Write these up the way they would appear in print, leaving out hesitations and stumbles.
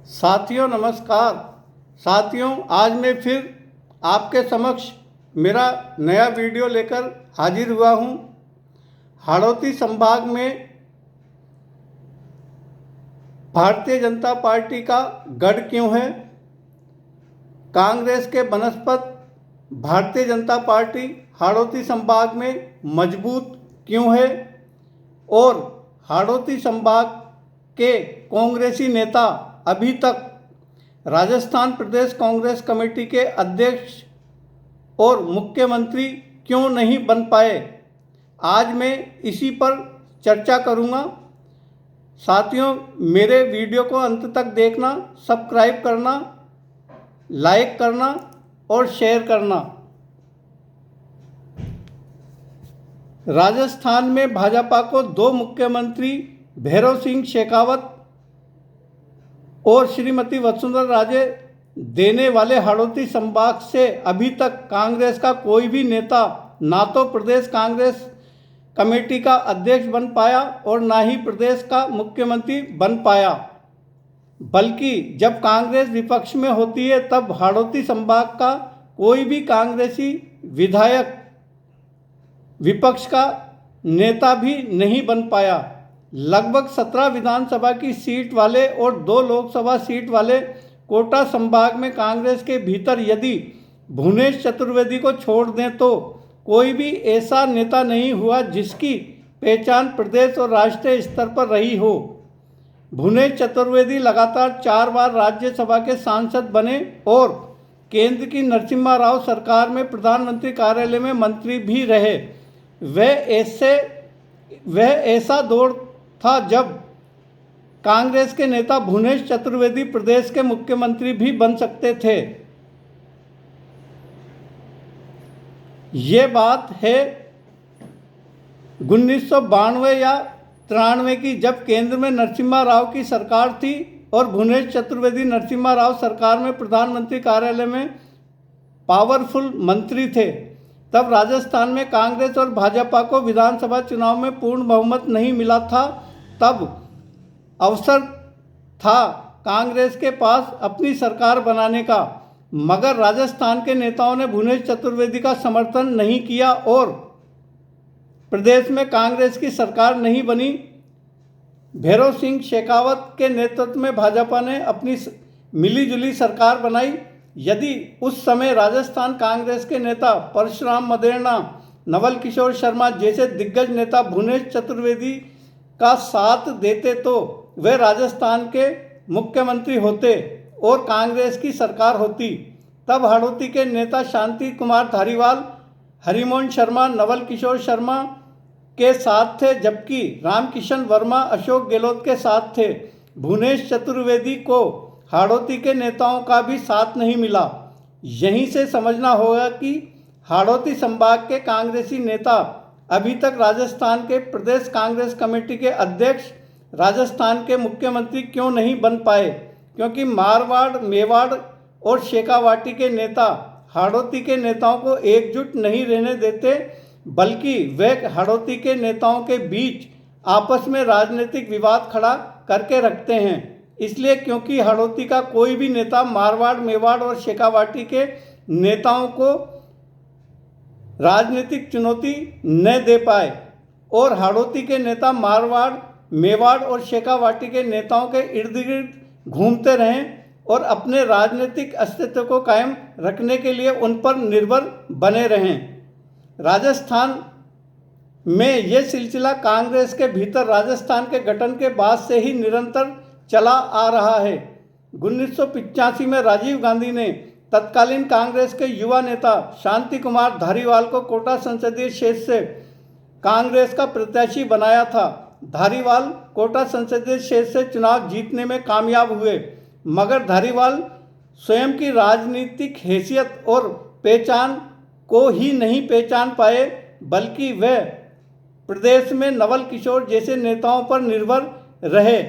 साथियों नमस्कार। साथियों, आज मैं फिर आपके समक्ष मेरा नया वीडियो लेकर हाजिर हुआ हूँ। हाड़ौती संभाग में भारतीय जनता पार्टी का गढ़ क्यों है? कांग्रेस के बनस्पत भारतीय जनता पार्टी हाड़ौती संभाग में मजबूत क्यों है? और हाड़ौती संभाग के कांग्रेसी नेता अभी तक राजस्थान प्रदेश कांग्रेस कमेटी के अध्यक्ष और मुख्यमंत्री क्यों नहीं बन पाए? आज मैं इसी पर चर्चा करूंगा। साथियों, मेरे वीडियो को अंत तक देखना, सब्सक्राइब करना, लाइक करना और शेयर करना। राजस्थान में भाजपा को दो मुख्यमंत्री भैरव सिंह शेखावत और श्रीमती वसुंधरा राजे देने वाले हाड़ौती संभाग से अभी तक कांग्रेस का कोई भी नेता ना तो प्रदेश कांग्रेस कमेटी का अध्यक्ष बन पाया और ना ही प्रदेश का मुख्यमंत्री बन पाया। बल्कि जब कांग्रेस विपक्ष में होती है तब हाड़ौती संभाग का कोई भी कांग्रेसी विधायक विपक्ष का नेता भी नहीं बन पाया। लगभग 17 विधानसभा की सीट वाले और 2 लोकसभा सीट वाले कोटा संभाग में कांग्रेस के भीतर यदि भुवनेश चतुर्वेदी को छोड़ दें तो कोई भी ऐसा नेता नहीं हुआ जिसकी पहचान प्रदेश और राष्ट्रीय स्तर पर रही हो। भुवनेश चतुर्वेदी लगातार 4 बार राज्यसभा के सांसद बने और केंद्र की नरसिम्हा राव सरकार में प्रधानमंत्री कार्यालय में मंत्री भी रहे। वह ऐसा दौर था जब कांग्रेस के नेता भुवनेश चतुर्वेदी प्रदेश के मुख्यमंत्री भी बन सकते थे। ये बात है 1992 या 93 की, जब केंद्र में नरसिम्हा राव की सरकार थी और भुवनेश चतुर्वेदी नरसिम्हा राव सरकार में प्रधानमंत्री कार्यालय में पावरफुल मंत्री थे। तब राजस्थान में कांग्रेस और भाजपा को विधानसभा चुनाव में पूर्ण बहुमत नहीं मिला था। तब अवसर था कांग्रेस के पास अपनी सरकार बनाने का, मगर राजस्थान के नेताओं ने भुवनेश चतुर्वेदी का समर्थन नहीं किया और प्रदेश में कांग्रेस की सरकार नहीं बनी। भैरव सिंह शेखावत के नेतृत्व में भाजपा ने अपनी मिलीजुली सरकार बनाई। यदि उस समय राजस्थान कांग्रेस के नेता परशुराम मदेरणा, नवल किशोर शर्मा जैसे दिग्गज नेता भुवनेश चतुर्वेदी का साथ देते तो वे राजस्थान के मुख्यमंत्री होते और कांग्रेस की सरकार होती। तब हाड़ौती के नेता शांति कुमार धारीवाल, हरिमोहन शर्मा, नवल किशोर शर्मा के साथ थे, जबकि रामकिशन वर्मा अशोक गहलोत के साथ थे। भुवनेश चतुर्वेदी को हाड़ौती के नेताओं का भी साथ नहीं मिला। यहीं से समझना होगा कि हाड़ौती संभाग के कांग्रेसी नेता अभी तक राजस्थान के प्रदेश कांग्रेस कमेटी के अध्यक्ष, राजस्थान के मुख्यमंत्री क्यों नहीं बन पाए? क्योंकि मारवाड़, मेवाड़ और शेखावाटी के नेता हाड़ौती के नेताओं को एकजुट नहीं रहने देते, बल्कि वे हाड़ौती के नेताओं के बीच आपस में राजनीतिक विवाद खड़ा करके रखते हैं। इसलिए क्योंकि हाड़ौती का कोई भी नेता मारवाड़, मेवाड़ और शेखावाटी के नेताओं को राजनीतिक चुनौती न दे पाए और हाड़ौती के नेता मारवाड़, मेवाड़ और शेखावाटी के नेताओं के इर्द गिर्द घूमते रहें और अपने राजनीतिक अस्तित्व को कायम रखने के लिए उन पर निर्भर बने रहें। राजस्थान में ये सिलसिला कांग्रेस के भीतर राजस्थान के गठन के बाद से ही निरंतर चला आ रहा है। 1985 में राजीव गांधी ने तत्कालीन कांग्रेस के युवा नेता शांति कुमार धारीवाल को कोटा संसदीय क्षेत्र से कांग्रेस का प्रत्याशी बनाया था। धारीवाल कोटा संसदीय क्षेत्र से चुनाव जीतने में कामयाब हुए, मगर धारीवाल स्वयं की राजनीतिक हैसियत और पहचान को ही नहीं पहचान पाए, बल्कि वे प्रदेश में नवल किशोर जैसे नेताओं पर निर्भर रहे।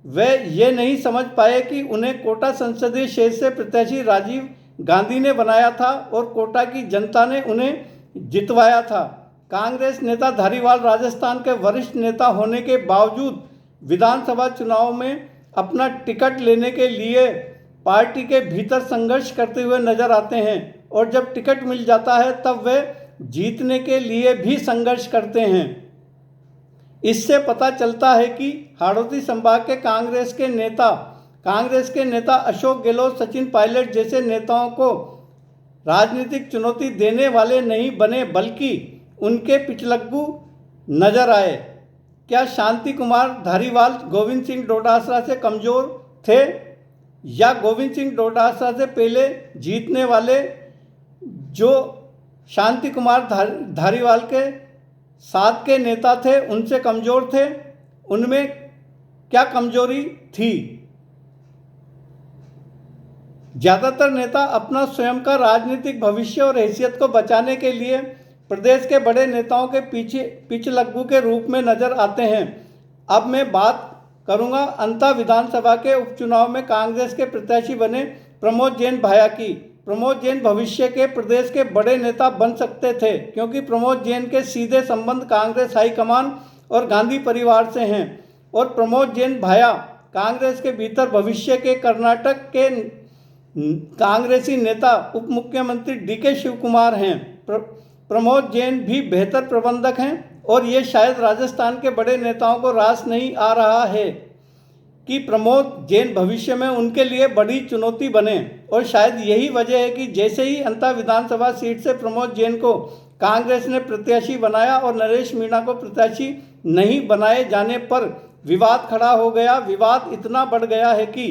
वे ये नहीं समझ पाए कि उन्हें कोटा संसदीय क्षेत्र से प्रत्याशी राजीव गांधी ने बनाया था और कोटा की जनता ने उन्हें जितवाया था। कांग्रेस नेता धारीवाल राजस्थान के वरिष्ठ नेता होने के बावजूद विधानसभा चुनाव में अपना टिकट लेने के लिए पार्टी के भीतर संघर्ष करते हुए नजर आते हैं और जब टिकट मिल जाता है तब वे जीतने के लिए भी संघर्ष करते हैं। इससे पता चलता है कि हाड़ौती संभाग के कांग्रेस के नेता अशोक गहलोत, सचिन पायलट जैसे नेताओं को राजनीतिक चुनौती देने वाले नहीं बने, बल्कि उनके पिछलग्गू नजर आए। क्या शांति कुमार धारीवाल गोविंद सिंह डोटासरा से कमज़ोर थे या गोविंद सिंह डोटासरा से पहले जीतने वाले जो शांति कुमार धारीवाल के साथ के नेता थे उनसे कमज़ोर थे? उनमें क्या कमजोरी थी? ज़्यादातर नेता अपना स्वयं का राजनीतिक भविष्य और हैसियत को बचाने के लिए प्रदेश के बड़े नेताओं के पिछलग्गू के रूप में नजर आते हैं। अब मैं बात करूंगा अंता विधानसभा के उपचुनाव में कांग्रेस के प्रत्याशी बने प्रमोद जैन भाया की। प्रमोद जैन भविष्य के प्रदेश के बड़े नेता बन सकते थे क्योंकि प्रमोद जैन के सीधे संबंध कांग्रेस हाईकमान और गांधी परिवार से हैं और प्रमोद जैन भाया कांग्रेस के भीतर भविष्य के कर्नाटक के कांग्रेसी नेता उप मुख्यमंत्री डीके शिव कुमार हैं। प्रमोद जैन भी बेहतर प्रबंधक हैं और ये शायद राजस्थान के बड़े नेताओं को रास नहीं आ रहा है कि प्रमोद जैन भविष्य में उनके लिए बड़ी चुनौती बने और शायद यही वजह है कि जैसे ही अंता विधानसभा सीट से प्रमोद जैन को कांग्रेस ने प्रत्याशी बनाया और नरेश मीणा को प्रत्याशी नहीं बनाए जाने पर विवाद खड़ा हो गया। विवाद इतना बढ़ गया है कि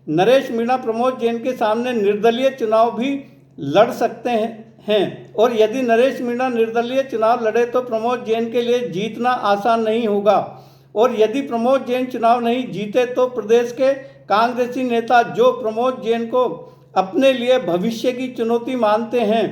नरेश मीणा प्रमोद जैन के सामने निर्दलीय चुनाव भी लड़ सकते हैं और यदि नरेश मीणा निर्दलीय चुनाव लड़े तो प्रमोद जैन के लिए जीतना आसान नहीं होगा और यदि प्रमोद जैन चुनाव नहीं जीते तो प्रदेश के कांग्रेसी नेता जो प्रमोद जैन को अपने लिए भविष्य की चुनौती मानते हैं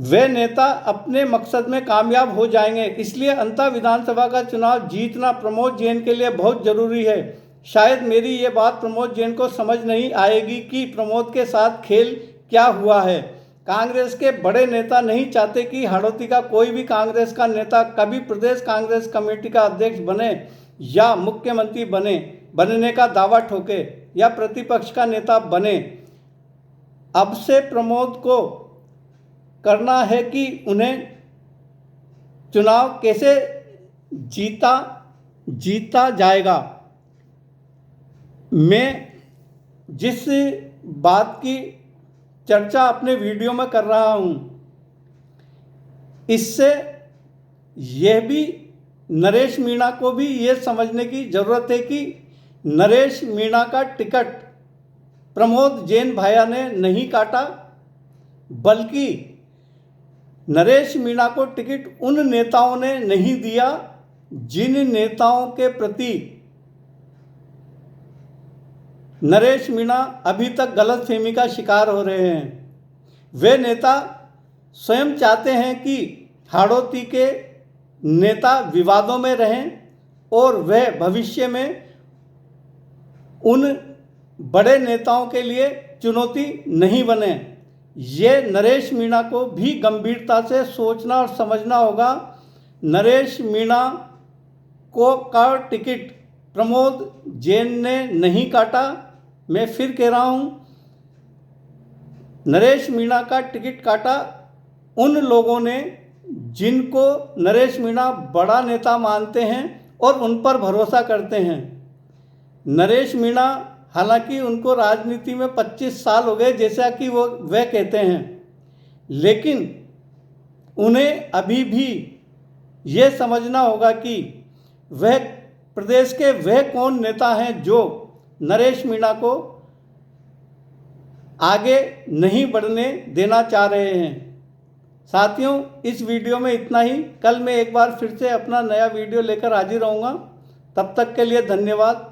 वे नेता अपने मकसद में कामयाब हो जाएंगे। इसलिए अंता विधानसभा का चुनाव जीतना प्रमोद जैन के लिए बहुत जरूरी है। शायद मेरी ये बात प्रमोद जैन को समझ नहीं आएगी कि प्रमोद के साथ खेल क्या हुआ है। कांग्रेस के बड़े नेता नहीं चाहते कि हाड़ौती का कोई भी कांग्रेस का नेता कभी प्रदेश कांग्रेस कमेटी का अध्यक्ष बने या मुख्यमंत्री बनने का दावा ठोके या प्रतिपक्ष का नेता बने। अब से प्रमोद को करना है कि उन्हें चुनाव कैसे जीता जाएगा। मैं जिस बात की चर्चा अपने वीडियो में कर रहा हूँ इससे यह भी नरेश मीणा को भी ये समझने की ज़रूरत है कि नरेश मीणा का टिकट प्रमोद जैन भाया ने नहीं काटा, बल्कि नरेश मीणा को टिकट उन नेताओं ने नहीं दिया जिन नेताओं के प्रति नरेश मीणा अभी तक गलतफहमी का शिकार हो रहे हैं। वे नेता स्वयं चाहते हैं कि हाड़ौती के नेता विवादों में रहें और वह भविष्य में उन बड़े नेताओं के लिए चुनौती नहीं बने। ये नरेश मीणा को भी गंभीरता से सोचना और समझना होगा। नरेश मीणा का टिकट प्रमोद जैन ने नहीं काटा। मैं फिर कह रहा हूँ, नरेश मीणा का टिकट काटा उन लोगों ने जिनको नरेश मीणा बड़ा नेता मानते हैं और उन पर भरोसा करते हैं। नरेश मीणा हालांकि उनको राजनीति में 25 साल हो गए जैसा कि वह कहते हैं, लेकिन उन्हें अभी भी ये समझना होगा कि वह प्रदेश के वह कौन नेता हैं जो नरेश मीणा को आगे नहीं बढ़ने देना चाह रहे हैं। साथियों, इस वीडियो में इतना ही। कल मैं एक बार फिर से अपना नया वीडियो लेकर हाजिर रहूँगा। तब तक के लिए धन्यवाद।